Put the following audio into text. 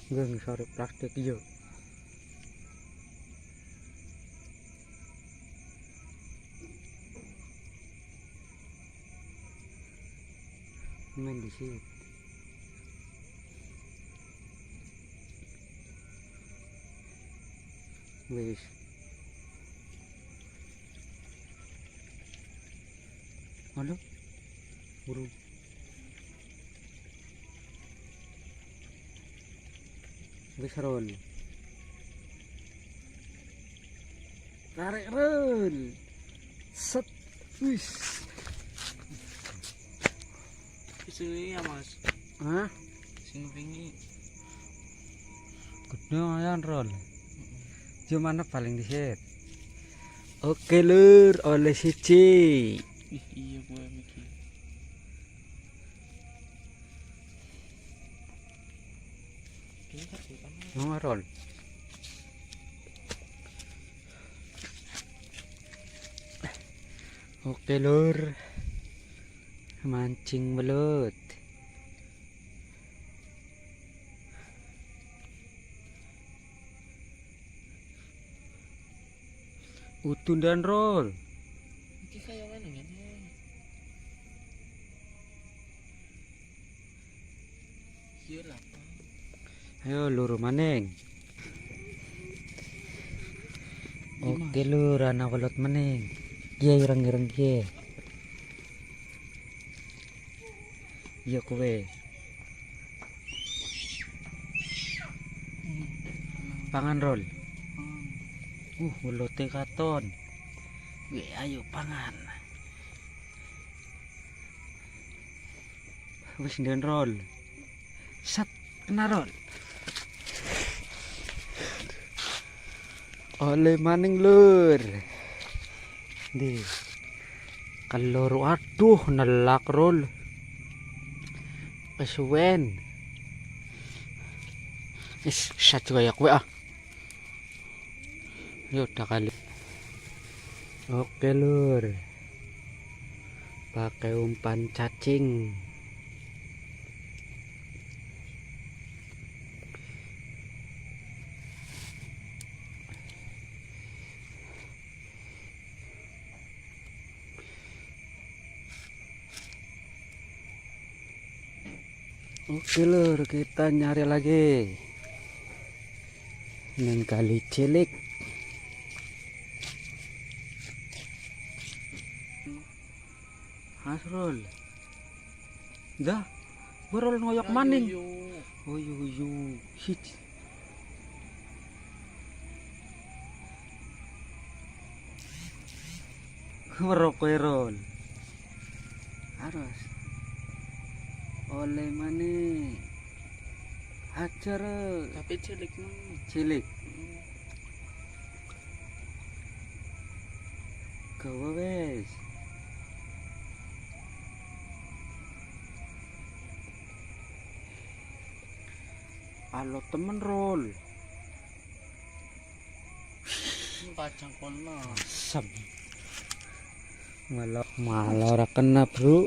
Geng sore praktek yo. Main di sini. Wis. Halo. Burung. Wis roll. Tarik roll. Set. Wis. Sini ya mas. Hah? Sing pingi. Gede ayan roll. Cuma mana paling diset. Oke lur, oleh siji. Iya gue mikir. Mau roll. Oke lur. Mancing belut. Utun dan roll. Iki kayak mana ngene? Iya lah. Ayo lur maning. Oke lur, anak belut maning. Iya ireng-ireng iya. Iya kowe. Pangan roll. Belote katon. Wih, ayo pangan. Wis den roll. Set kena roll. Oleh maning lur. Di. Kalor aduh nelak roll. Kesuwen. Satu kayak kowe ah. Ya udah kali. Oke lur. Pakai umpan cacing. Oke lur, kita nyari lagi. Neng kali cilik. Hasrul. Dah, berol ngoyok maning. Oh yu. Hit. Merokoi harus oleh maning. Acara Tapi cilik mah. cilik. Gawa wes. Halo temen roll. Kacang kono. Sab. Malah ora kena, Bro.